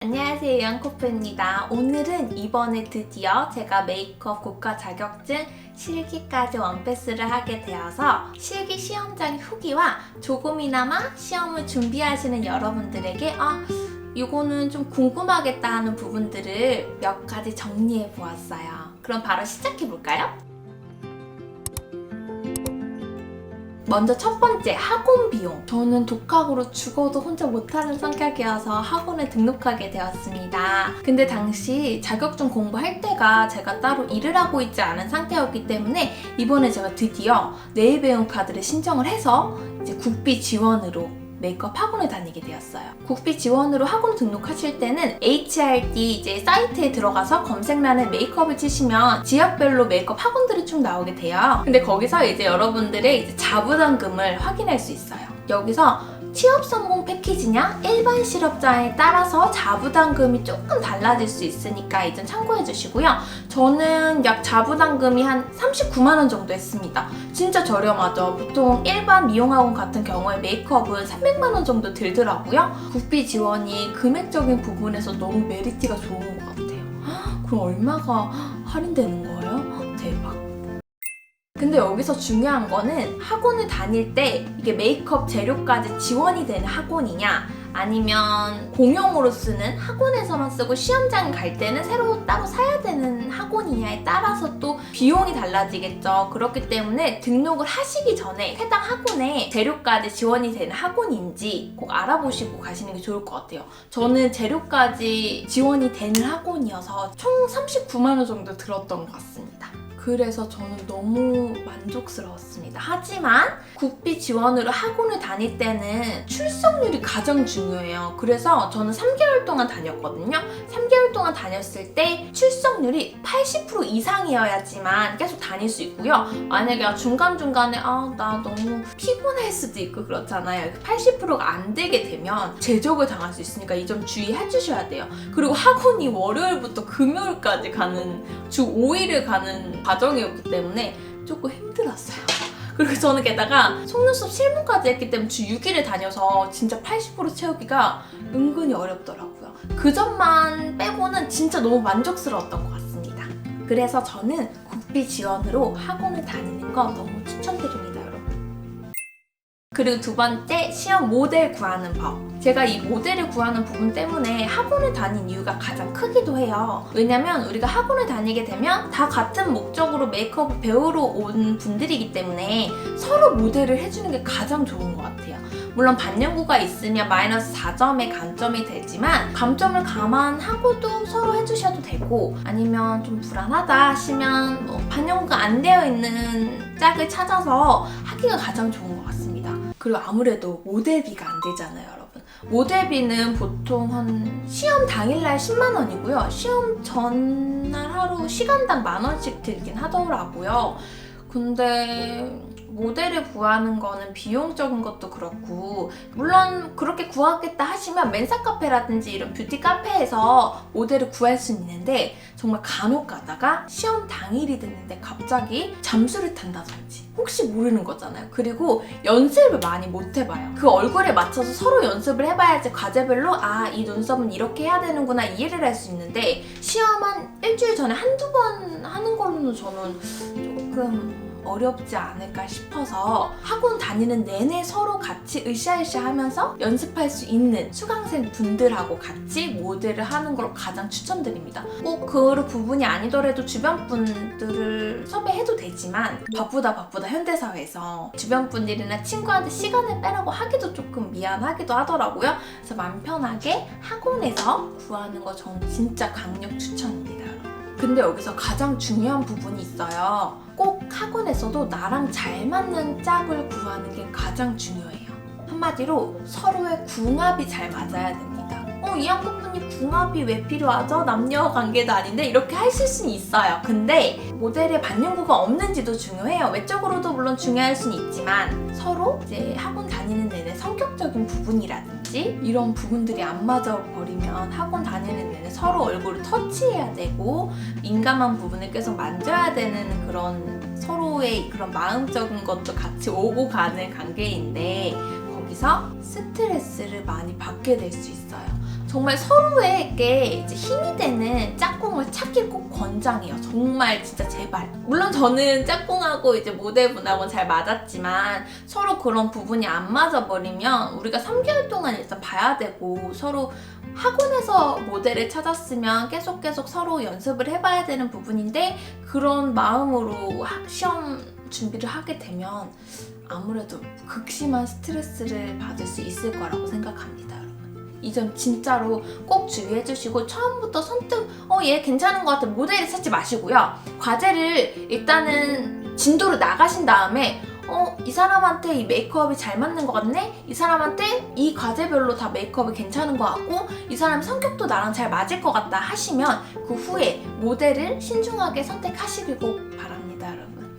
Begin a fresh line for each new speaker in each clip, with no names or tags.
안녕하세요, 양코프입니다. 오늘은 이번에 드디어 제가 메이크업 국가 자격증 실기까지 원패스를 하게 되어서 실기 시험장 후기와 조금이나마 시험을 준비하시는 여러분들에게 이거는 좀 궁금하겠다 하는 부분들을 몇 가지 정리해 보았어요. 그럼 바로 시작해 볼까요? 먼저 첫 번째, 학원 비용. 저는 독학으로 죽어도 혼자 못하는 성격이어서 학원에 등록하게 되었습니다. 근데 당시 자격증 공부할 때가 제가 따로 일을 하고 있지 않은 상태였기 때문에 이번에 제가 드디어 내일배움 카드를 신청을 해서 이제 국비 지원으로 메이크업 학원을 다니게 되었어요. 국비 지원으로 학원 등록하실 때는 HRD 이제 사이트에 들어가서 검색란에 메이크업을 치시면 지역별로 메이크업 학원들이 쭉 나오게 돼요. 근데 거기서 이제 여러분들의 이제 자부담금을 확인할 수 있어요. 여기서 취업 성공 패키지냐 일반 실업자에 따라서 자부담금이 조금 달라질 수 있으니까 이 점 참고해 주시고요. 저는 약 자부담금이 한 39만 원 정도 했습니다. 진짜 저렴하죠. 보통 일반 미용학원 같은 경우에 메이크업은 300만 원 정도 들더라고요. 국비 지원이 금액적인 부분에서 너무 메리트가 좋은 것 같아요. 그럼 얼마가 할인되는 거예요? 대박. 근데 여기서 중요한 거는 학원을 다닐 때 이게 메이크업 재료까지 지원이 되는 학원이냐 아니면 공용으로 쓰는 학원에서만 쓰고 시험장 갈 때는 새로 따로 사야 되는 학원이냐에 따라서 또 비용이 달라지겠죠. 그렇기 때문에 등록을 하시기 전에 해당 학원에 재료까지 지원이 되는 학원인지 꼭 알아보시고 가시는 게 좋을 것 같아요. 저는 재료까지 지원이 되는 학원이어서 총 39만 원 정도 들었던 것 같습니다. 그래서 저는 너무 만족스러웠습니다. 하지만 국비 지원으로 학원을 다닐 때는 출석률이 가장 중요해요. 그래서 저는 3개월 동안 다녔거든요. 3개월 동안 다녔을 때 출석률이 80% 이상이어야지만 계속 다닐 수 있고요. 만약에 중간중간에 나 너무 피곤할 수도 있고 그렇잖아요. 80%가 안 되게 되면 제적을 당할 수 있으니까 이 점 주의해 주셔야 돼요. 그리고 학원이 월요일부터 금요일까지 가는 주 5일을 가는 과정이었기 때문에 조금 힘들었어요. 그리고 저는 게다가 속눈썹 실무까지 했기 때문에 주 6일을 다녀서 진짜 80% 채우기가 은근히 어렵더라고요. 그 점만 빼고는 진짜 너무 만족스러웠던 것 같습니다. 그래서 저는 국비 지원으로 학원을 다니는 거 너무 추천드립니다, 여러분. 그리고 두 번째, 시험 모델 구하는 법. 제가 이 모델을 구하는 부분 때문에 학원을 다닌 이유가 가장 크기도 해요. 왜냐면 우리가 학원을 다니게 되면 다 같은 목적으로 메이크업을 배우러 온 분들이기 때문에 서로 모델을 해주는 게 가장 좋은 것 같아요. 물론 반영구가 있으면 마이너스 4점의 감점이 되지만 감점을 감안하고도 서로 해주셔도 되고 아니면 좀 불안하다 하시면 반영구가 안 되어 있는 짝을 찾아서 하기가 가장 좋은 것 같습니다. 그리고 아무래도 모델비가 안 되잖아요, 여러분. 모델비는 보통 한 시험 당일날 10만 원이고요. 시험 전날 하루 시간당 10,000원씩 들긴 하더라고요. 근데 모델을 구하는 거는 비용적인 것도 그렇고 물론 그렇게 구하겠다 하시면 멘사 카페라든지 이런 뷰티 카페에서 모델을 구할 수는 있는데 정말 간혹 가다가 시험 당일이 됐는데 갑자기 잠수를 탄다든지 혹시 모르는 거잖아요. 그리고 연습을 많이 못 해봐요. 그 얼굴에 맞춰서 서로 연습을 해봐야지 과제별로 이 눈썹은 이렇게 해야 되는구나 이해를 할 수 있는데 시험 한 일주일 전에 한두 번 하는 걸로는 저는 조금 어렵지 않을까 싶어서 학원 다니는 내내 서로 같이 으쌰으쌰 하면서 연습할 수 있는 수강생 분들하고 같이 모델을 하는 걸 가장 추천드립니다. 꼭 그 부분이 아니더라도 주변 분들을 섭외해도 되지만 바쁘다 현대사회에서 주변 분들이나 친구한테 시간을 빼라고 하기도 조금 미안하기도 하더라고요. 그래서 마음 편하게 학원에서 구하는 거 저는 진짜 강력 추천입니다. 근데 여기서 가장 중요한 부분이 있어요. 꼭 학원에서도 나랑 잘 맞는 짝을 구하는 게 가장 중요해요. 한마디로 서로의 궁합이 잘 맞아야 됩니다. 이 학부모님 궁합이 왜 필요하죠? 남녀 관계도 아닌데 이렇게 하실 수는 있어요. 근데 모델의 반영구가 없는지도 중요해요. 외적으로도 물론 중요할 수는 있지만 서로 이제 학원 다니는 내내 성격적인 부분이라든지 이런 부분들이 안 맞아 버리면 학원 다니는 내내 서로 얼굴을 터치해야 되고 민감한 부분을 계속 만져야 되는 그런 서로의 그런 마음적인 것도 같이 오고 가는 관계인데 거기서 스트레스를 많이 받게 될 수 있어요. 정말 서로에게 이제 힘이 되는 짝꿍을 찾길 꼭 권장해요. 정말 진짜 제발. 물론 저는 짝꿍하고 이제 모델분하고는 잘 맞았지만 서로 그런 부분이 안 맞아버리면 우리가 3개월 동안 일단 봐야 되고, 서로 학원에서 모델을 찾았으면 계속 서로 연습을 해봐야 되는 부분인데, 그런 마음으로 시험 준비를 하게 되면 아무래도 극심한 스트레스를 받을 수 있을 거라고 생각합니다. 이 점 진짜로 꼭 주의해 주시고, 처음부터 선뜻 얘 괜찮은 것 같아 모델을 찾지 마시고요. 과제를 일단은 진도로 나가신 다음에 이 사람한테 이 메이크업이 잘 맞는 것 같네? 이 사람한테 이 과제별로 다 메이크업이 괜찮은 것 같고, 이 사람 성격도 나랑 잘 맞을 것 같다 하시면 그 후에 모델을 신중하게 선택하시길 꼭 바랍니다, 여러분.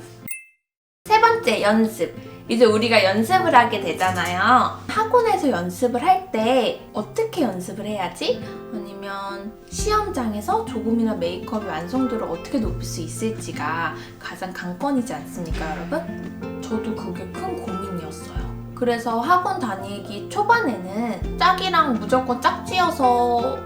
세 번째, 연습. 이제 우리가 연습을 하게 되잖아요. 학원에서 연습을 할 때 어떻게 연습을 해야지? 아니면 시험장에서 조금이나 메이크업의 완성도를 어떻게 높일 수 있을지가 가장 관건이지 않습니까, 여러분? 저도 그게 큰 고민이었어요. 그래서 학원 다니기 초반에는 짝이랑 무조건 짝지어서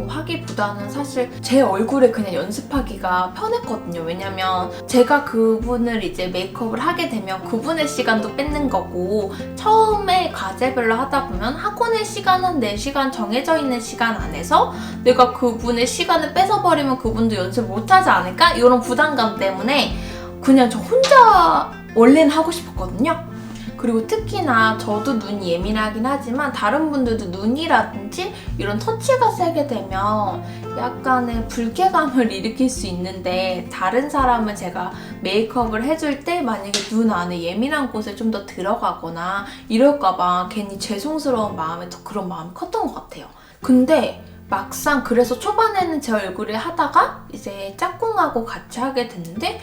하기보다는 사실 제 얼굴에 그냥 연습하기가 편했거든요. 왜냐면 제가 그분을 이제 메이크업을 하게 되면 그분의 시간도 뺏는 거고, 처음에 과제별로 하다 보면 학원의 시간은 내 시간, 정해져 있는 시간 안에서 내가 그분의 시간을 뺏어버리면 그분도 연습 못하지 않을까? 이런 부담감 때문에 그냥 저 혼자 원래는 하고 싶었거든요. 그리고 특히나 저도 눈이 예민하긴 하지만 다른 분들도 눈이라든지 이런 터치가 세게 되면 약간의 불쾌감을 일으킬 수 있는데, 다른 사람은 제가 메이크업을 해줄 때 만약에 눈 안에 예민한 곳에 좀 더 들어가거나 이럴까봐 괜히 죄송스러운 마음에 더 그런 마음이 컸던 것 같아요. 근데 막상 그래서 초반에는 제 얼굴을 하다가 이제 짝꿍하고 같이 하게 됐는데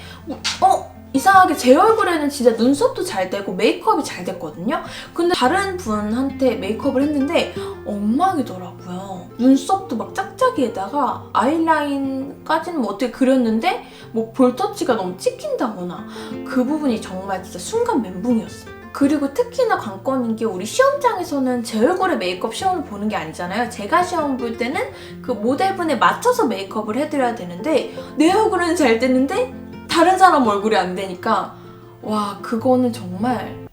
이상하게 제 얼굴에는 진짜 눈썹도 잘 되고 메이크업이 잘 됐거든요? 근데 다른 분한테 메이크업을 했는데 엉망이더라고요. 눈썹도 막 짝짝이에다가 아이라인까지는 뭐 어떻게 그렸는데 뭐 볼터치가 너무 찍힌다거나, 그 부분이 정말 진짜 순간 멘붕이었어요. 그리고 특히나 관건인 게, 우리 시험장에서는 제 얼굴에 메이크업 시험을 보는 게 아니잖아요. 제가 시험 볼 때는 그 모델분에 맞춰서 메이크업을 해드려야 되는데, 내 얼굴은 잘 됐는데 다른 사람 얼굴이 안 되니까 와, 그거는 정말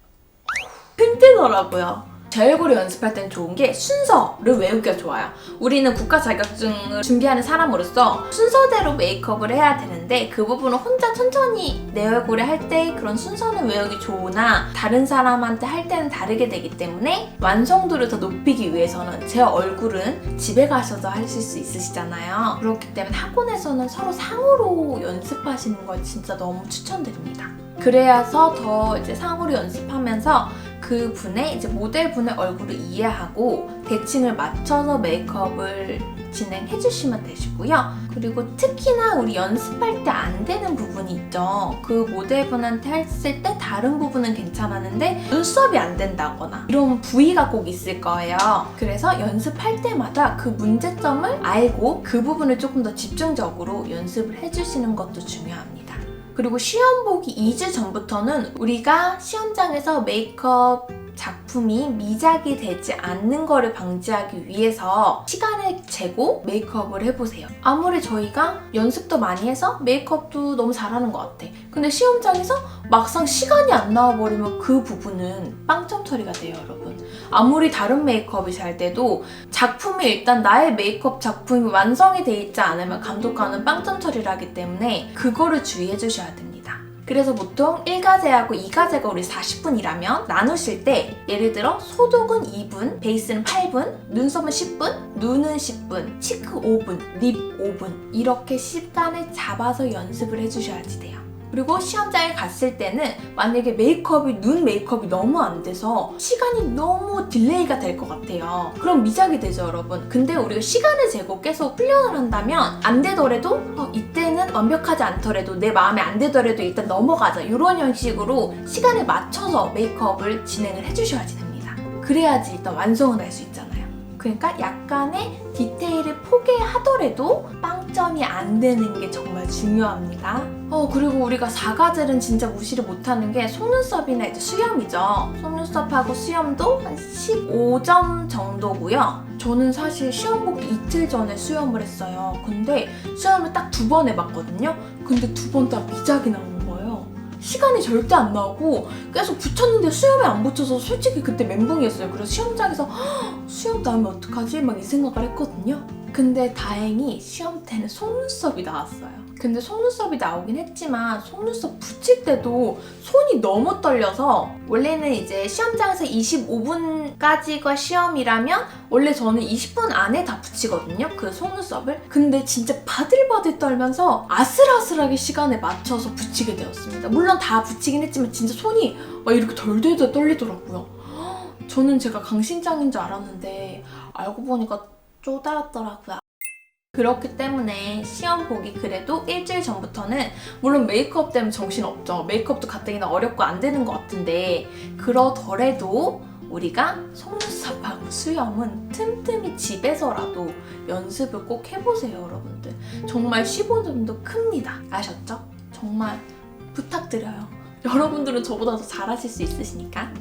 힘들더라고요. 제 얼굴을 연습할 땐 좋은 게 순서를 외우기가 좋아요. 우리는 국가 자격증을 준비하는 사람으로서 순서대로 메이크업을 해야 되는데, 그 부분을 혼자 천천히 내 얼굴에 할 때 그런 순서는 외우기 좋으나 다른 사람한테 할 때는 다르게 되기 때문에 완성도를 더 높이기 위해서는, 제 얼굴은 집에 가셔서 하실 수 있으시잖아요. 그렇기 때문에 학원에서는 서로 상호로 연습하시는 걸 진짜 너무 추천드립니다. 그래야서 더 이제 상호로 연습하면서 그 분의 이제 모델분의 얼굴을 이해하고 대칭을 맞춰서 메이크업을 진행해 주시면 되시고요. 그리고 특히나 우리 연습할 때 안 되는 부분이 있죠. 그 모델분한테 했을 때 다른 부분은 괜찮았는데 눈썹이 안 된다거나 이런 부위가 꼭 있을 거예요. 그래서 연습할 때마다 그 문제점을 알고 그 부분을 조금 더 집중적으로 연습을 해주시는 것도 중요합니다. 그리고 시험 보기 2주 전부터는 우리가 시험장에서 메이크업 작품이 미작이 되지 않는 거를 방지하기 위해서 시간을 재고 메이크업을 해보세요. 아무리 저희가 연습도 많이 해서 메이크업도 너무 잘하는 것 같아. 근데 시험장에서 막상 시간이 안 나와버리면 그 부분은 빵점 처리가 돼요, 여러분. 아무리 다른 메이크업이 잘 돼도 작품이 일단 나의 메이크업 작품이 완성이 돼 있지 않으면 감독관은 빵점 처리를 하기 때문에 그거를 주의해 주셔야 됩니다. 그래서 보통 1과제하고 2과제가 우리 40분이라면 나누실 때, 예를 들어 소독은 2분, 베이스는 8분, 눈썹은 10분, 눈은 10분, 치크 5분, 립 5분 이렇게 시간을 잡아서 연습을 해주셔야지 돼요. 그리고 시험장에 갔을 때는 만약에 눈 메이크업이 너무 안 돼서 시간이 너무 딜레이가 될 것 같아요. 그럼 미작이 되죠, 여러분. 근데 우리가 시간을 재고 계속 훈련을 한다면 안 되더라도 이때는 완벽하지 않더라도 내 마음에 안 되더라도 일단 넘어가자, 이런 형식으로 시간에 맞춰서 메이크업을 진행을 해주셔야지 됩니다. 그래야지 일단 완성을 할 수 있잖아요. 그러니까 약간의 디테일을 포기하더라도 빵점이 안 되는 게 정말 중요합니다. 그리고 우리가 4과제는 진짜 무시를 못하는 게 속눈썹이나 이제 수염이죠. 속눈썹하고 수염도 한 15점 정도고요. 저는 사실 시험 보기 이틀 전에 수염을 했어요. 근데 시험을 딱 2번 해봤거든요. 근데 2번 다 미작이 나온 거예요. 시간이 절대 안 나오고 계속 붙였는데 수염이 안 붙여서 솔직히 그때 멘붕이었어요. 그래서 시험장에서 수염 나오면 어떡하지? 막 이 생각을 했거든요. 근데 다행히 시험 때는 속눈썹이 나왔어요. 근데 속눈썹이 나오긴 했지만 속눈썹 붙일 때도 손이 너무 떨려서 원래는 이제 시험장에서 25분까지가 시험이라면 원래 저는 20분 안에 다 붙이거든요. 그 속눈썹을. 근데 진짜 바들바들 떨면서 아슬아슬하게 시간에 맞춰서 붙이게 되었습니다. 물론 다 붙이긴 했지만 진짜 손이 막 이렇게 덜덜덜 떨리더라고요. 저는 제가 강심장인 줄 알았는데 알고 보니까 쪼다였더라고요. 그렇기 때문에 시험 보기 그래도 일주일 전부터는 물론 메이크업 때문에 정신없죠. 메이크업도 가뜩이나 어렵고 안 되는 것 같은데 그러더라도 우리가 속눈썹하고 수염은 틈틈이 집에서라도 연습을 꼭 해보세요, 여러분들. 정말 15점도 큽니다. 아셨죠? 정말 부탁드려요. 여러분들은 저보다 더 잘하실 수 있으시니까.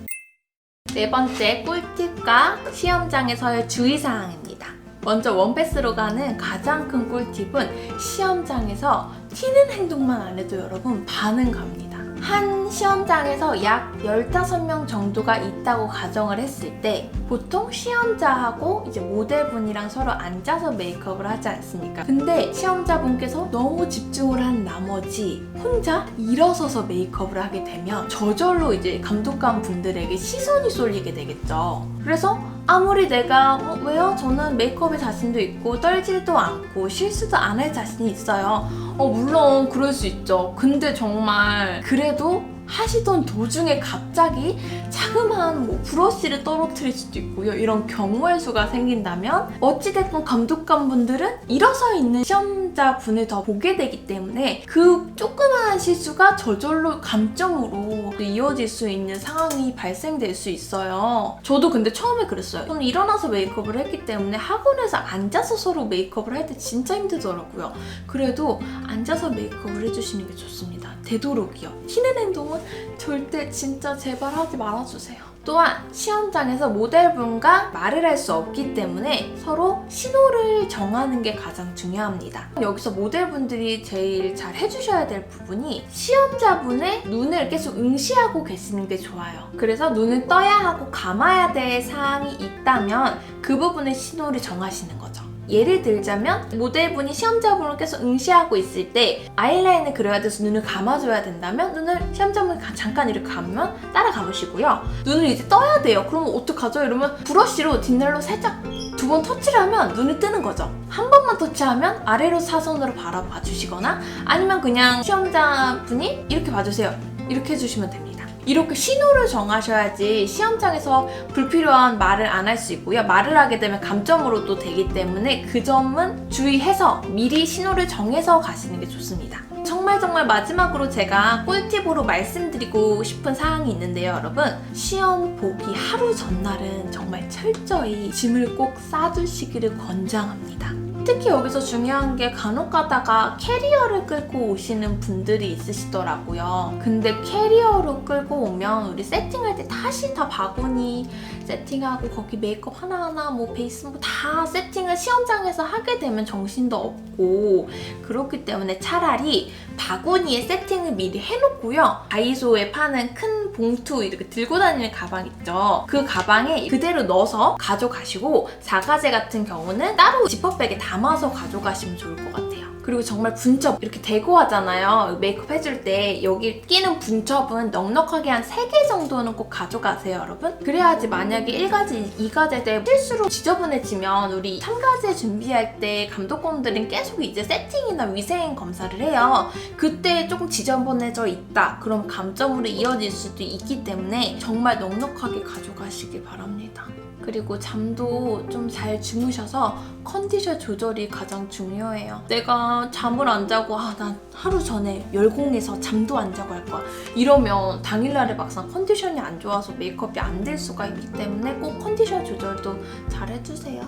4번째 꿀팁과 시험장에서의 주의사항입니다. 먼저 원패스로 가는 가장 큰 꿀팁은 시험장에서 튀는 행동만 안 해도 여러분 반은 갑니다. 한 시험장에서 약 15명 정도가 있다고 가정을 했을 때 보통 시험자하고 이제 모델분이랑 서로 앉아서 메이크업을 하지 않습니까? 근데 시험자분께서 너무 집중을 한 나머지 혼자 일어서서 메이크업을 하게 되면 저절로 이제 감독관 분들에게 시선이 쏠리게 되겠죠. 그래서 아무리 내가 왜요? 저는 메이크업에 자신도 있고 떨지도 않고 실수도 안 할 자신이 있어요. 물론 그럴 수 있죠. 근데 정말 그래도 하시던 도중에 갑자기 자그마한 브러쉬를 떨어뜨릴 수도 있고요. 이런 경우의 수가 생긴다면 어찌됐건 감독관 분들은 일어서 있는 시험자분을 더 보게 되기 때문에 그 조그마한 실수가 저절로 감점으로 이어질 수 있는 상황이 발생될 수 있어요. 저도 근데 처음에 그랬어요. 저는 일어나서 메이크업을 했기 때문에 학원에서 앉아서 서로 메이크업을 할 때 진짜 힘들더라고요. 그래도 앉아서 메이크업을 해주시는 게 좋습니다. 되도록이요. 튀는 행동은 절대 진짜 제발 하지 말아주세요. 또한 시험장에서 모델분과 말을 할 수 없기 때문에 서로 신호를 정하는 게 가장 중요합니다. 여기서 모델분들이 제일 잘 해주셔야 될 부분이 시험자분의 눈을 계속 응시하고 계시는 게 좋아요. 그래서 눈을 떠야 하고 감아야 될 사항이 있다면 그 부분의 신호를 정하시는 거죠. 예를 들자면 모델분이 시험자분을 계속 응시하고 있을 때 아이라인을 그려야 돼서 눈을 감아줘야 된다면 눈을 시험자분이 잠깐 이렇게 감으면 따라 감으시고요. 눈을 이제 떠야 돼요. 그러면 어떡하죠? 이러면 브러쉬로 뒷날로 살짝 2번 터치를 하면 눈이 뜨는 거죠. 한 번만 터치하면 아래로 사선으로 바라봐 주시거나 아니면 그냥 시험자분이 이렇게 봐주세요. 이렇게 해주시면 됩니다. 이렇게 신호를 정하셔야지 시험장에서 불필요한 말을 안 할 수 있고요. 말을 하게 되면 감점으로도 되기 때문에 그 점은 주의해서 미리 신호를 정해서 가시는 게 좋습니다. 정말 마지막으로 제가 꿀팁으로 말씀드리고 싶은 사항이 있는데요, 여러분. 시험 보기 하루 전날은 정말 철저히 짐을 꼭 싸두시기를 권장합니다. 특히 여기서 중요한 게 간혹 가다가 캐리어를 끌고 오시는 분들이 있으시더라고요. 근데 캐리어로 끌고 오면 우리 세팅할 때 다시 다 바구니 세팅하고 거기 메이크업 하나하나 뭐 베이스 뭐 다 세팅을 시험장에서 하게 되면 정신도 없고 그렇기 때문에 차라리 바구니에 세팅을 미리 해놓고요. 다이소에 파는 큰 봉투 이렇게 들고 다니는 가방 있죠. 그 가방에 그대로 넣어서 가져가시고 사과제 같은 경우는 따로 지퍼백에 담아서 가져가시면 좋을 것 같아요. 그리고 정말 분첩 이렇게 대고 하잖아요. 메이크업 해줄 때 여기 끼는 분첩은 넉넉하게 한 3개 정도는 꼭 가져가세요, 여러분. 그래야지 만약에 1가지, 2가지 때 실수로 지저분해지면 우리 3가지 준비할 때 감독관들은 계속 이제 세팅이나 위생 검사를 해요. 그때 조금 지저분해져 있다. 그럼 감점으로 이어질 수도 있기 때문에 정말 넉넉하게 가져가시길 바랍니다. 그리고 잠도 좀 잘 주무셔서 컨디션 조절이 가장 중요해요. 내가 잠을 안 자고 난 하루 전에 열공해서 잠도 안 자고 할 거야. 이러면 당일날에 막상 컨디션이 안 좋아서 메이크업이 안 될 수가 있기 때문에 꼭 컨디션 조절도 잘 해주세요.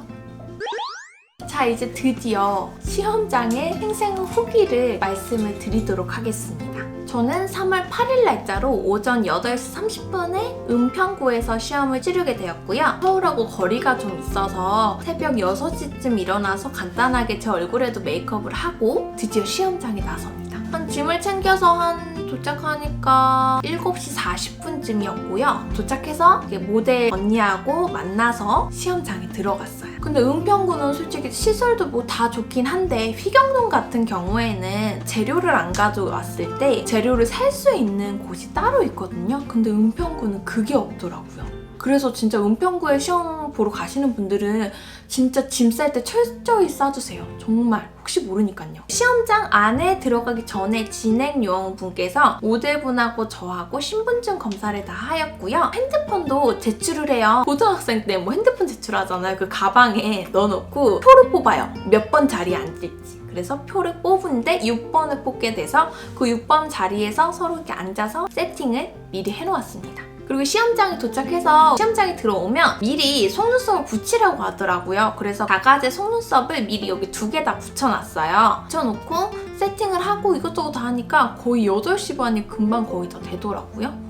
자, 이제 드디어 시험장의 생생 후기를 말씀을 드리도록 하겠습니다. 저는 3월 8일 날짜로 오전 8시 30분에 은평구에서 시험을 치르게 되었고요. 서울하고 거리가 좀 있어서 새벽 6시쯤 일어나서 간단하게 제 얼굴에도 메이크업을 하고 드디어 시험장에 나섭니다. 짐을 챙겨서 도착하니까 7시 40분쯤이었고요. 도착해서 모델 언니하고 만나서 시험장에 들어갔어요. 근데 은평구는 솔직히 시설도 뭐 다 좋긴 한데 휘경동 같은 경우에는 재료를 안 가져왔을 때 재료를 살 수 있는 곳이 따로 있거든요. 근데 은평구는 그게 없더라고요. 그래서 진짜 은평구에 시험 보러 가시는 분들은 진짜 짐 쌀 때 철저히 싸주세요. 정말 혹시 모르니까요. 시험장 안에 들어가기 전에 진행요원분께서 모델분하고 저하고 신분증 검사를 다 하였고요. 핸드폰도 제출을 해요. 고등학생 때 뭐 핸드폰 제출하잖아요. 그 가방에 넣어놓고 표를 뽑아요. 몇 번 자리에 앉을지. 그래서 표를 뽑은데 6번을 뽑게 돼서 그 6번 자리에서 서로 이렇게 앉아서 세팅을 미리 해놓았습니다. 그리고 시험장에 도착해서 시험장에 들어오면 미리 속눈썹을 붙이라고 하더라고요. 그래서 가가제 속눈썹을 미리 여기 2개 다 붙여놨어요. 붙여놓고 세팅을 하고 이것저것 다 하니까 거의 8시 반이 금방 거의 다 되더라고요.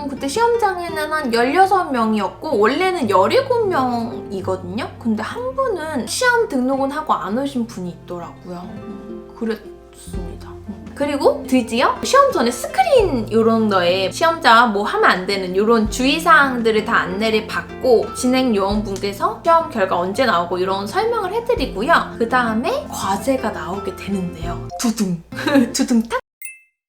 그때 시험장에는 한 16명이었고 원래는 17명이거든요. 근데 한 분은 시험 등록은 하고 안 오신 분이 있더라고요. 그랬습니다. 그리고 드디어 시험 전에 스크린 이런 거에 시험자 뭐 하면 안 되는 이런 주의사항들을 다 안내를 받고 진행 요원분께서 시험 결과 언제 나오고 이런 설명을 해드리고요. 그 다음에 과제가 나오게 되는데요. 두둥 두둥탁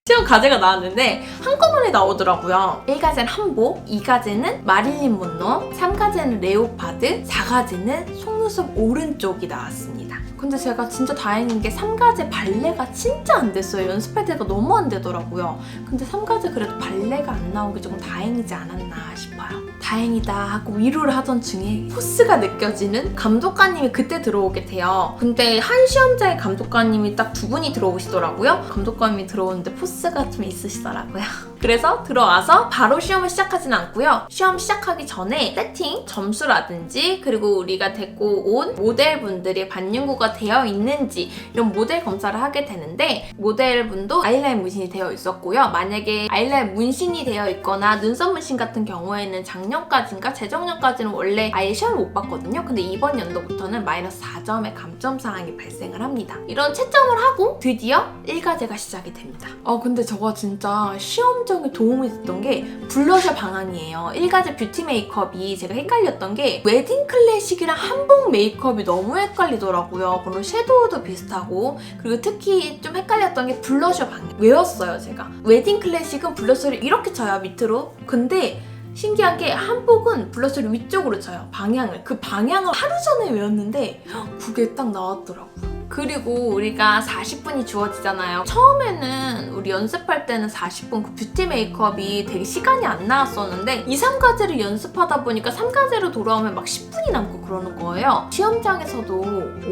시험 과제가 나왔는데 한꺼번에 나오더라고요. 1과제는 한복, 2과제는 마릴린 먼로, 3과제는 레오파드, 4과제는 속눈썹 오른쪽이 나왔습니다. 근데 제가 진짜 다행인 게 3과제 발레가 진짜 안 됐어요. 연습할 때가 너무 안 되더라고요. 근데 3과제 그래도 발레가 안 나온 게 조금 다행이지 않았나 싶어요. 다행이다 하고 위로를 하던 중에 포스가 느껴지는 감독관님이 그때 들어오게 돼요. 근데 한 시험장에 감독관님이 딱 2분이 들어오시더라고요. 감독관님이 들어오는데 포스가 좀 있으시더라고요. 그래서 들어와서 바로 시험을 시작하진 않고요. 시험 시작하기 전에 세팅, 점수라든지 그리고 우리가 데리고 온 모델분들이 반영구가 되어 있는지 이런 모델 검사를 하게 되는데 모델분도 아이라인 문신이 되어 있었고요. 만약에 아이라인 문신이 되어 있거나 눈썹 문신 같은 경우에는 작년까지인가 재작년까지는 원래 아예 시험을 못 봤거든요. 근데 이번 연도부터는 마이너스 4점의 감점 사항이 발생을 합니다. 이런 채점을 하고 드디어 1과제가 시작이 됩니다. 근데 저가 진짜 시험장에 도움이 됐던 게 블러셔 방향이에요. 1과제 뷰티 메이크업이 제가 헷갈렸던 게 웨딩 클래식이랑 한복 메이크업이 너무 헷갈리더라고요. 그리고 섀도우도 비슷하고 그리고 특히 좀 헷갈렸던 게 블러셔 방향. 외웠어요 제가. 웨딩 클래식은 블러셔를 이렇게 쳐요 밑으로. 근데 신기한 게 한복은 블러셔를 위쪽으로 쳐요. 방향을. 그 방향을 하루 전에 외웠는데 그게 딱 나왔더라고요. 그리고 우리가 40분이 주어지잖아요. 처음에는 우리 연습할 때는 40분 그 뷰티 메이크업이 되게 시간이 안 나왔었는데 2, 3과제를 연습하다 보니까 3과제로 돌아오면 막 10분이 남고 그러는 거예요. 시험장에서도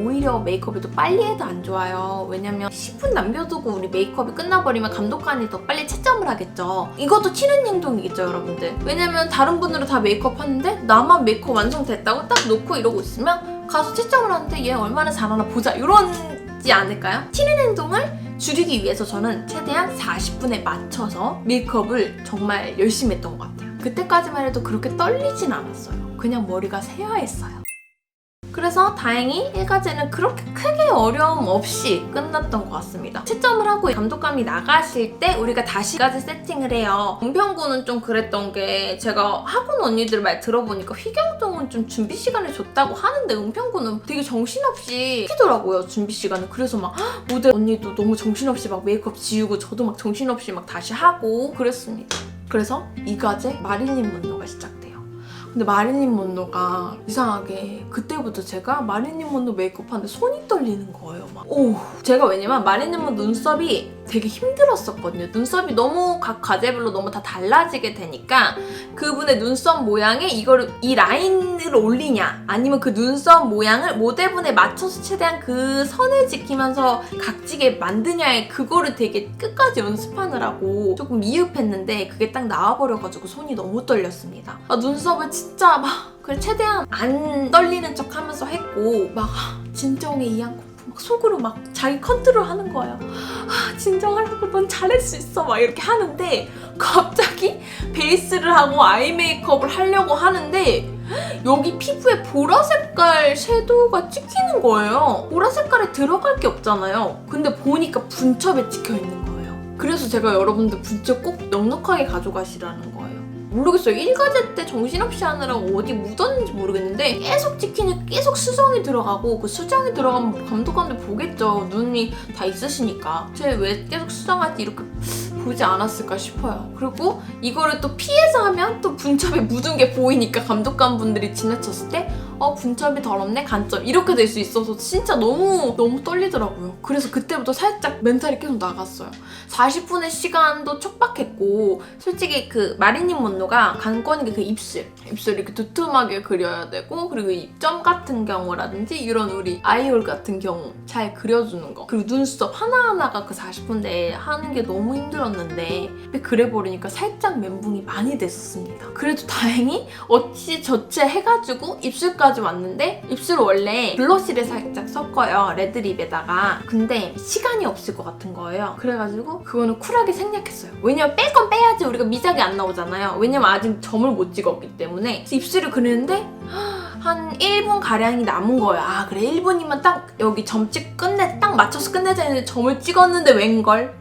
오히려 메이크업이 더 빨리 해도 안 좋아요. 왜냐면 10분 남겨두고 우리 메이크업이 끝나버리면 감독관이 더 빨리 채점을 하겠죠. 이것도 튀는 행동이겠죠 여러분들. 왜냐면 다른 분들은 다 메이크업 하는데 나만 메이크업 완성됐다고 딱 놓고 이러고 있으면 가서 채점을 하는데 얘 얼마나 잘하나 보자 이러지 않을까요? 튀는 행동을 줄이기 위해서 저는 최대한 40분에 맞춰서 메이크업을 정말 열심히 했던 것 같아요. 그때까지만 해도 그렇게 떨리진 않았어요. 그냥 머리가 새하했어요. 그래서 다행히 1과제는 그렇게 크게 어려움 없이 끝났던 것 같습니다. 채점을 하고 감독관이 나가실 때 우리가 다시 2과제 세팅을 해요. 은평구는 좀 그랬던 게 제가 학원 언니들 말 들어보니까 휘경동은 좀 준비 시간을 줬다고 하는데 은평구는 되게 정신없이 시키더라고요 준비 시간을. 그래서 막 모델 언니도 너무 정신없이 막 메이크업 지우고 저도 막 정신없이 막 다시 하고 그랬습니다. 그래서 2과제 마릴린 먼로가 시작돼요. 근데 마릴린 먼로가 이상하게 그때부터 제가 마릴린 먼로 메이크업 하는데 손이 떨리는 거예요. 제가 왜냐면 마릴린 먼로 눈썹이 되게 힘들었었거든요. 눈썹이 너무 각 과제별로 너무 다 달라지게 되니까 그분의 눈썹 모양에 이 라인을 올리냐 아니면 그 눈썹 모양을 모델분에 맞춰서 최대한 그 선을 지키면서 각지게 만드냐에 그거를 되게 끝까지 연습하느라고 조금 미흡했는데 그게 딱 나와버려가지고 손이 너무 떨렸습니다. 눈썹을 진짜 그래 최대한 안 떨리는 척 하면서 했고 진정의 이안코품 막 속으로 막 자기 컨트롤 하는 거예요. 아, 진정하라고, 넌 잘할 수 있어, 막 이렇게 하는데 갑자기 베이스를 하고 아이 메이크업을 하려고 하는데 여기 피부에 보라 색깔 섀도우가 찍히는 거예요. 보라 색깔에 들어갈 게 없잖아요. 근데 보니까 분첩에 찍혀 있는 거예요. 그래서 제가 여러분들 분첩 꼭 넉넉하게 가져가시라는 거예요. 모르겠어요. 1과제 때 정신없이 하느라고 어디 묻었는지 모르겠는데 계속 찍히니 계속 수정이 들어가고, 그 수정이 들어가면 감독관들 보겠죠. 눈이 다 있으시니까. 쟤 왜 계속 수정하지 이렇게 보지 않았을까 싶어요. 그리고 이거를 또 피해서 하면 또 분첩에 묻은 게 보이니까 감독관 분들이 지나쳤을 때 분첩이 더럽네, 간첩, 이렇게 될 수 있어서 진짜 너무 떨리더라고요. 그래서 그때부터 살짝 멘탈이 계속 나갔어요. 40분의 시간도 촉박했고, 솔직히 그 마리님 몬로가 관건인 게 그 입술 이렇게 두툼하게 그려야 되고, 그리고 입점 같은 경우라든지 이런 우리 아이홀 같은 경우 잘 그려주는 거, 그리고 눈썹 하나하나가 그 40분 내에 하는 게 너무 힘들었는데 그래버리니까 살짝 멘붕이 많이 됐었습니다. 그래도 다행히 어찌저찌 해가지고 입술까지 왔는데, 입술 원래 블러쉬를 살짝 섞어요, 레드립에다가. 근데 시간이 없을 것 같은 거예요. 그래가지고 그거는 쿨하게 생략했어요. 왜냐면 뺄 건 빼야지 우리가 미작이 안 나오잖아요. 왜냐면 아직 점을 못 찍었기 때문에. 그래서 입술을 그리는데 한 1분 가량이 남은 거예요. 아, 그래 1분이면 딱 여기 점찍 딱 맞춰서 끝내자 했는데 점을 찍었는데 웬걸?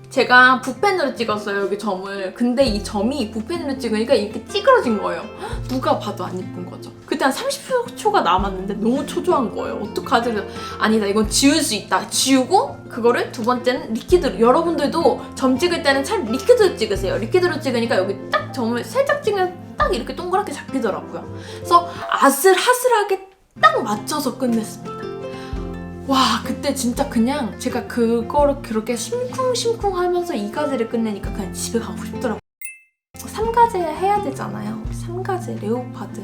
제가 붓펜으로 찍었어요, 여기 점을. 근데 이 점이 붓펜으로 찍으니까 이렇게 찌그러진 거예요. 누가 봐도 안 이쁜 거죠. 그때 한 30초가 남았는데 너무 초조한 거예요. 어떡하지? 아니다, 이건 지울 수 있다. 지우고 그거를 두 번째는 리퀴드로. 여러분들도 점 찍을 때는 차라리 리퀴드로 찍으세요. 리퀴드로 찍으니까 여기 딱 점을 살짝 찍으면 딱 이렇게 동그랗게 잡히더라고요. 그래서 아슬아슬하게 딱 맞춰서 끝냈습니다. 와, 그때 진짜 그냥 제가 그거를 그렇게 심쿵심쿵 하면서 2과제를 끝내니까 그냥 집에 가고 싶더라고요. 3과제 해야 되잖아요. 3과제 레오파드.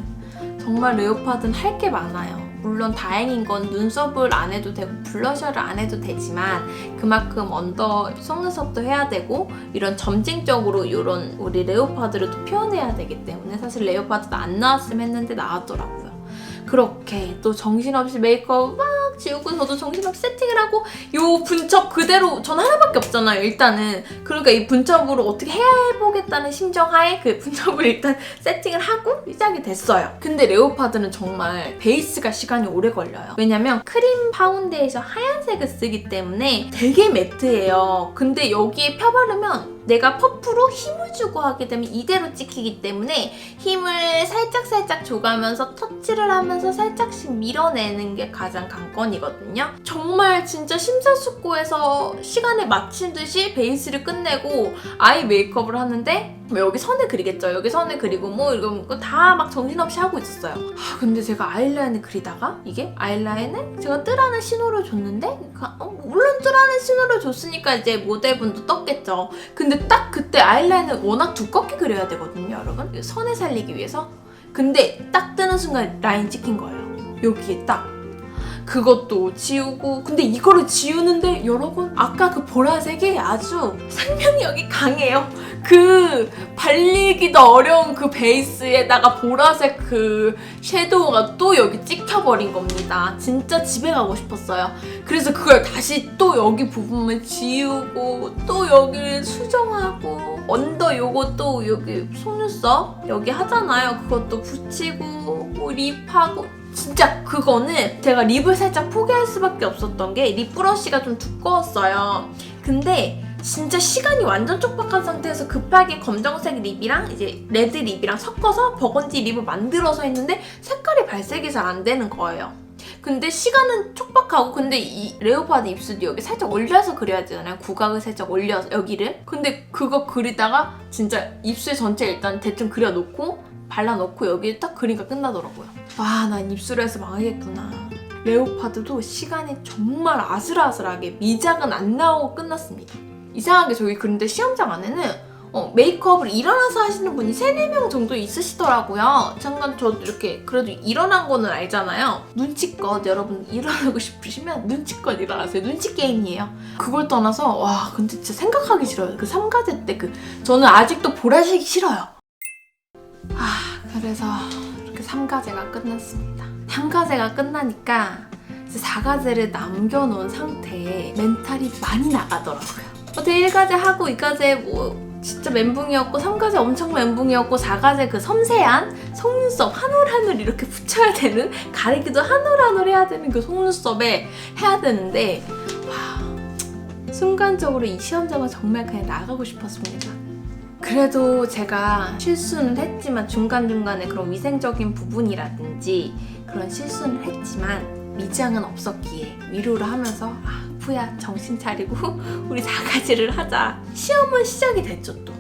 정말 레오파드는 할 게 많아요. 물론 다행인 건 눈썹을 안 해도 되고 블러셔를 안 해도 되지만 그만큼 언더 속눈썹도 해야 되고 이런 점징적으로 이런 우리 레오파드를 또 표현해야 되기 때문에 사실 레오파드도 안 나왔으면 했는데 나왔더라고요. 그렇게 또 정신없이 메이크업 막 지우고 저도 정신없이 세팅을 하고 요 분첩 그대로 전 하나밖에 없잖아요, 일단은. 그러니까 이 분첩으로 어떻게 해보겠다는 심정하에 그 분첩을 일단 세팅을 하고 시작이 됐어요. 근데 레오파드는 정말 베이스가 시간이 오래 걸려요. 왜냐면 크림 파운데이션 하얀색을 쓰기 때문에 되게 매트해요. 근데 여기에 펴바르면 내가 퍼프로 힘을 주고 하게 되면 이대로 찍히기 때문에 힘을 살짝살짝 줘가면서 터치를 하면서 살짝씩 밀어내는 게 가장 관건이거든요. 정말 진짜 심사숙고해서 시간에 맞춘 듯이 베이스를 끝내고 아이 메이크업을 하는데 여기 선을 그리겠죠. 여기 선을 그리고 뭐 이런 거 다 막 정신없이 하고 있었어요. 근데 제가 아이라인을 그리다가 이게 아이라인을 제가 뜨라는 신호를 줬는데 물론 뜨라는 신호를 줬으니까 이제 모델분도 떴겠죠. 근데 딱 그때 아이라인을 워낙 두껍게 그려야 되거든요, 여러분. 선을 살리기 위해서. 근데 딱 뜨는 순간 라인 찍힌 거예요. 여기에 딱. 그것도 지우고. 근데 이거를 지우는데 여러분 아까 그 보라색이 아주 생명력이 강해요. 그 발리기도 어려운 그 베이스에다가 보라색 그 섀도우가 또 여기 찍혀버린 겁니다. 진짜 집에 가고 싶었어요. 그래서 그걸 다시 또 여기 부분을 지우고 또 여기를 수정하고 언더 요것도 여기 속눈썹 여기 하잖아요. 그것도 붙이고 뭐 립하고. 진짜 그거는 제가 립을 살짝 포기할 수밖에 없었던 게 립 브러쉬가 좀 두꺼웠어요. 근데 진짜 시간이 완전 촉박한 상태에서 급하게 검정색 립이랑 이제 레드 립이랑 섞어서 버건디 립을 만들어서 했는데 색깔이 발색이 잘 안 되는 거예요. 근데 시간은 촉박하고 근데 이 레오파드 입술도 여기 살짝 올려서 그려야 되잖아요. 구각을 살짝 올려서 여기를. 근데 그거 그리다가 진짜 입술 전체 일단 대충 그려놓고 발라놓고 여기 딱 그리니까 끝나더라고요. 와, 난 입술에서 망하겠구나. 레오파드도 시간이 정말 아슬아슬하게 미작은 안 나오고 끝났습니다. 이상하게 저기 그런데 시험장 안에는 메이크업을 일어나서 하시는 분이 3-4명 정도 있으시더라고요. 잠깐 저도 이렇게 그래도 일어난 거는 알잖아요. 눈치껏 여러분 일어나고 싶으시면 눈치껏 일어나세요. 눈치 게임이에요. 그걸 떠나서 와, 근데 진짜 생각하기 싫어요. 그 3과제 때 저는 아직도 보라색이 싫어요. 그래서 이렇게 3과제가 끝났습니다. 3과제가 끝나니까 4과제를 남겨놓은 상태에 멘탈이 많이 나가더라고요. 어떻게 1과제 하고 2과제 뭐 진짜 멘붕이었고 3과제 엄청 멘붕이었고 4과제 그 섬세한 속눈썹 한올 이렇게 붙여야 되는, 가리기도 한올 해야 되는 그 속눈썹에 해야 되는데 와, 순간적으로 이 시험장은 정말 그냥 나가고 싶었습니다. 그래도 제가 실수는 했지만 중간중간에 그런 위생적인 부분이라든지 그런 실수는 했지만 미장은 없었기에 위로를 하면서 푸야 정신 차리고 우리 4가지를 하자. 시험은 시작이 됐죠 또.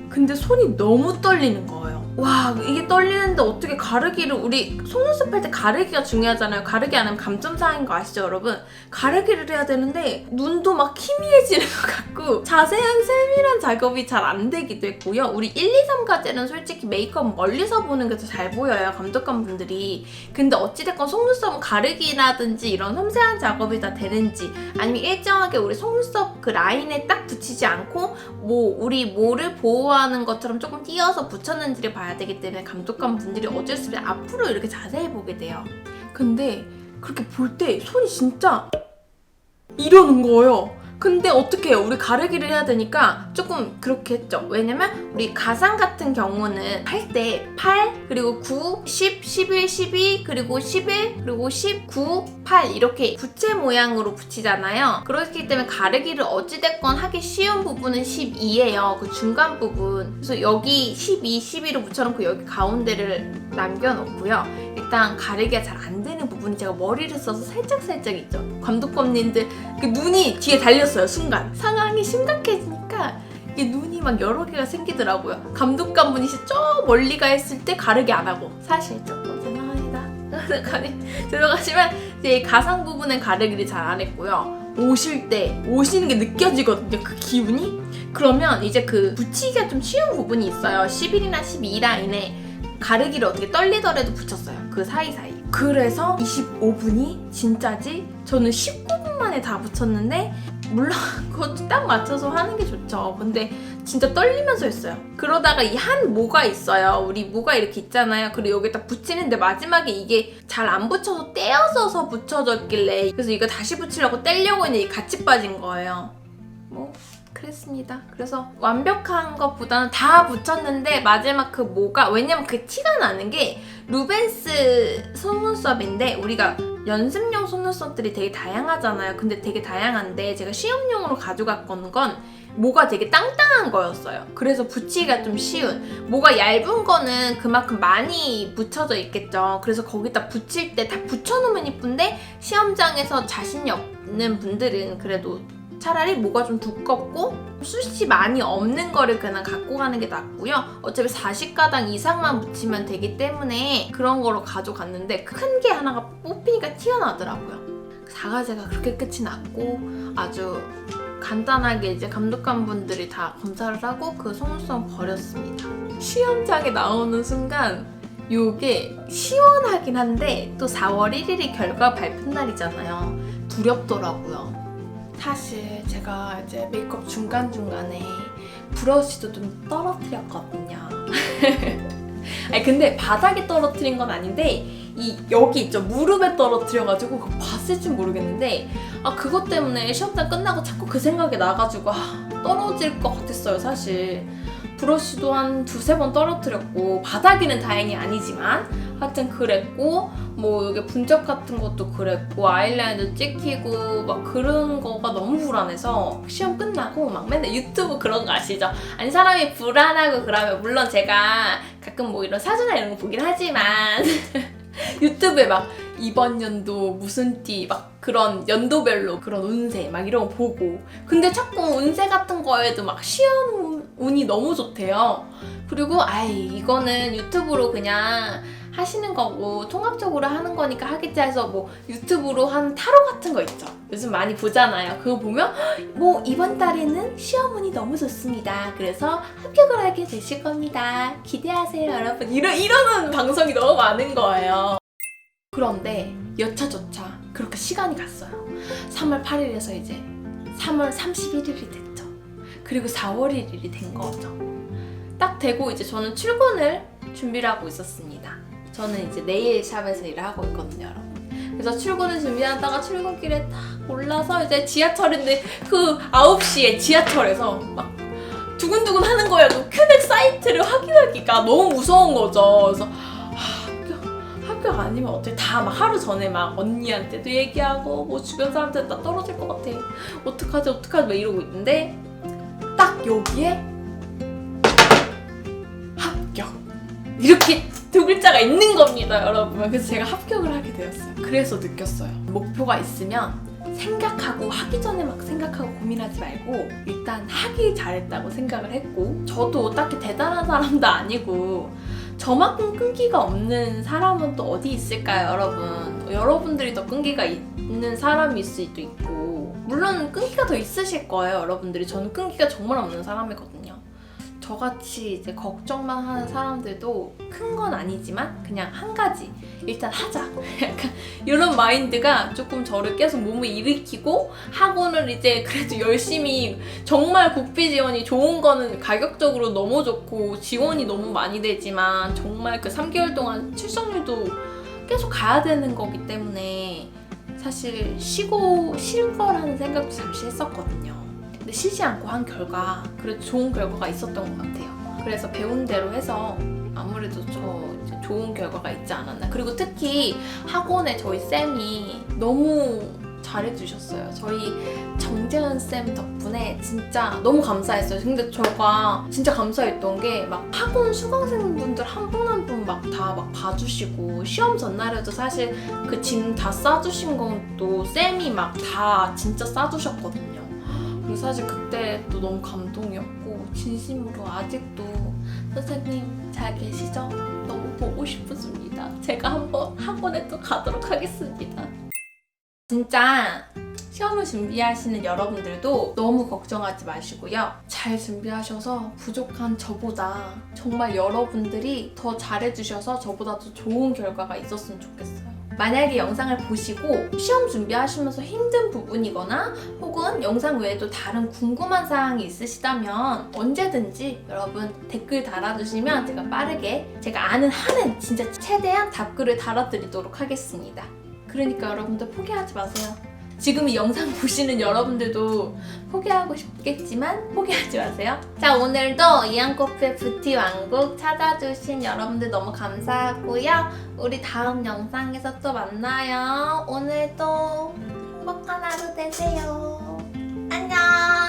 근데 손이 너무 떨리는 거예요. 와, 이게 떨리는데 어떻게 가르기를, 우리 속눈썹 할 때 가르기가 중요하잖아요. 가르기 안 하면 감점사인 거 아시죠 여러분? 가르기를 해야 되는데 눈도 막 희미해지는 것 같고 자세한 세밀한 작업이 잘 안 되기도 했고요. 우리 1, 2, 3과제는 솔직히 메이크업 멀리서 보는 게 더 잘 보여요, 감독관 분들이. 근데 어찌됐건 속눈썹은 가르기라든지 이런 섬세한 작업이 다 되는지, 아니면 일정하게 우리 속눈썹 그 라인에 딱 붙이지 않고 뭐 우리 모를 보호하는 것처럼 조금 띄어서 붙였는지를 봐야 되기 때문에 감독관 분들이 어쩔 수 없이 앞으로 이렇게 자세히 보게 돼요. 근데 그렇게 볼 때 손이 진짜 이러는 거예요. 근데 어떻게 해요? 우리 가르기를 해야 되니까 조금 그렇게 했죠. 왜냐면 우리 가상 같은 경우는 할 때 8, 그리고 9, 10, 11, 12, 그리고 11, 그리고 10, 9, 8 이렇게 부채 모양으로 붙이잖아요. 그렇기 때문에 가르기를 어찌됐건 하기 쉬운 부분은 12예요. 그 중간 부분. 그래서 여기 12, 12로 붙여놓고 여기 가운데를 남겨놓고요. 일단 가르기가 잘 안 되는 부분이 제가 머리를 써서 살짝 있죠. 감독관님들 그 눈이 뒤에 달렸어요. 순간 상황이 심각해지니까 이게 눈이 막 여러 개가 생기더라고요. 감독관분이 저 멀리 가 있을 때 가르기 안 하고, 사실 조금 죄송합니다. 들어가시면 이제 가상 부분은 가르기를 잘 안 했고요. 오실 때 오시는 게 느껴지거든요, 그 기운이. 그러면 이제 그 붙이기가 좀 쉬운 부분이 있어요. 11이나 12 라인에 가르기를 어떻게 떨리더라도 붙였어요. 그 사이사이. 그래서 25분이 진짜지? 저는 19분 만에 다 붙였는데, 물론 그것도 딱 맞춰서 하는 게 좋죠. 근데 진짜 떨리면서 했어요. 그러다가 이 한 모가 있어요. 우리 모가 이렇게 있잖아요. 그리고 여기 딱 붙이는데 마지막에 이게 잘 안 붙여서 떼어져서 붙여졌길래, 그래서 이거 다시 붙이려고 떼려고 했는데 같이 빠진 거예요. 뭐 그랬습니다. 그래서 완벽한 것보다는 다 붙였는데 마지막 그 모가, 왜냐면 그 티가 나는 게 루벤스 속눈썹인데 우리가 연습용 속눈썹들이 되게 다양하잖아요. 근데 되게 다양한데 제가 시험용으로 가져갔던 건 모가 되게 땅땅한 거였어요. 그래서 붙이기가 좀 쉬운. 모가 얇은 거는 그만큼 많이 붙여져 있겠죠. 그래서 거기다 붙일 때 다 붙여놓으면 이쁜데 시험장에서 자신이 없는 분들은 그래도 차라리 모가 좀 두껍고 숱이 많이 없는 거를 그냥 갖고 가는 게 낫고요. 어차피 40가닥 이상만 붙이면 되기 때문에 그런 거로 가져갔는데 큰 게 하나가 뽑히니까 튀어나오더라고요. 4과제가 그렇게 끝이 났고 아주 간단하게 이제 감독관 분들이 다 검사를 하고 그 속눈썹 버렸습니다. 시험장에 나오는 순간 요게 시원하긴 한데 또 4월 1일이 결과 발표 날이잖아요. 두렵더라고요. 사실 제가 이제 메이크업 중간중간에 브러쉬도 좀 떨어뜨렸거든요. 아니 근데 바닥에 떨어뜨린 건 아닌데 이 여기 있죠, 무릎에 떨어뜨려가지고 그거 봤을 줄 모르겠는데 그것 때문에 시험장 끝나고 자꾸 그 생각이 나가지고 떨어질 것 같았어요. 사실 브러쉬도 한 2-3번 떨어뜨렸고 바닥에는 다행히 아니지만 하여튼 그랬고, 뭐 여기 분적 같은 것도 그랬고 아이라인도 찍히고 막 그런 거가 너무 불안해서 시험 끝나고 막 맨날 유튜브 그런 거 아시죠? 아니 사람이 불안하고 그러면 물론 제가 가끔 뭐 이런 사주나 이런 거 보긴 하지만 유튜브에 막 이번 연도 무슨 띠 막 그런 연도별로 그런 운세 막 이런 거 보고, 근데 자꾸 운세 같은 거에도 막 시험 운이 너무 좋대요. 그리고 이거는 유튜브로 그냥 하시는 거고 통합적으로 하는 거니까 하겠지 해서 뭐 유튜브로 한 타로 같은 거 있죠. 요즘 많이 보잖아요. 그거 보면 뭐 이번 달에는 시험 운이 너무 좋습니다. 그래서 합격을 하게 되실 겁니다. 기대하세요 여러분. 이러는 방송이 너무 많은 거예요. 그런데 여차저차 그렇게 시간이 갔어요. 3월 8일에서 이제 3월 31일이 됐죠. 그리고 4월 1일이 된 거죠. 딱 되고 이제 저는 출근을 준비를 하고 있었습니다. 저는 이제 네일 샵에서 일을 하고 있거든요, 여러분. 그래서 출근을 준비하다가 출근길에 딱 올라서 이제 지하철인데 그 9시에 지하철에서 막 두근두근 하는 거예요. 그 큐넥 사이트를 확인하기가 너무 무서운 거죠. 그래서 합격 아니면 어떻게 다 막 하루 전에 막 언니한테도 얘기하고 뭐 주변 사람들 나 떨어질 것 같아. 어떡하지 막 이러고 있는데 딱 여기에 합격 이렇게 두 글자가 있는 겁니다, 여러분. 그래서 제가 합격을 하게 되었어요. 그래서 느꼈어요. 목표가 있으면 생각하고 하기 전에 막 생각하고 고민하지 말고 일단 하기 잘했다고 생각을 했고, 저도 딱히 대단한 사람도 아니고 저만큼 끈기가 없는 사람은 또 어디 있을까요, 여러분? 여러분들이 더 끈기가 있는 사람일 수도 있고, 물론 끈기가 더 있으실 거예요, 여러분들이. 저는 끈기가 정말 없는 사람이거든요. 저같이 이제 걱정만 하는 사람들도 큰 건 아니지만 그냥 한 가지 일단 하자 약간 이런 마인드가 조금 저를 계속 몸을 일으키고, 학원을 이제 그래도 열심히 정말 국비 지원이 좋은 거는 가격적으로 너무 좋고 지원이 너무 많이 되지만 정말 그 3개월 동안 출석률도 계속 가야 되는 거기 때문에 사실 쉬고 쉴 거라는 생각도 잠시 했었거든요. 근데 쉬지 않고 한 결과 그래도 좋은 결과가 있었던 것 같아요. 그래서 배운 대로 해서 아무래도 이제 좋은 결과가 있지 않았나. 그리고 특히 학원에 저희 쌤이 너무 잘해주셨어요. 저희 정재은 쌤 덕분에 진짜 너무 감사했어요. 근데 저가 진짜 감사했던 게 막 학원 수강생분들 한 분 한 분 막 다 막 봐주시고, 시험 전날에도 사실 그 짐 다 싸주신 것도 쌤이 막 다 진짜 싸주셨거든요. 그래서 사실 그때 또 너무 감동이었고, 진심으로 아직도 선생님 잘 계시죠? 너무 보고 싶습니다. 제가 한번 학원에 또 가도록 하겠습니다. 진짜 시험을 준비하시는 여러분들도 너무 걱정하지 마시고요. 잘 준비하셔서 부족한 저보다 정말 여러분들이 더 잘해주셔서 저보다 더 좋은 결과가 있었으면 좋겠어요. 만약에 영상을 보시고 시험 준비하시면서 힘든 부분이거나 혹은 영상 외에도 다른 궁금한 사항이 있으시다면 언제든지 여러분 댓글 달아주시면 제가 빠르게 제가 아는 한은 진짜 최대한 답글을 달아드리도록 하겠습니다. 그러니까 여러분들 포기하지 마세요. 지금 이 영상 보시는 여러분들도 포기하고 싶겠지만 포기하지 마세요. 자, 오늘도 이안코프의 뷰티 왕국 찾아주신 여러분들 너무 감사하고요. 우리 다음 영상에서 또 만나요. 오늘도 행복한 하루 되세요. 안녕.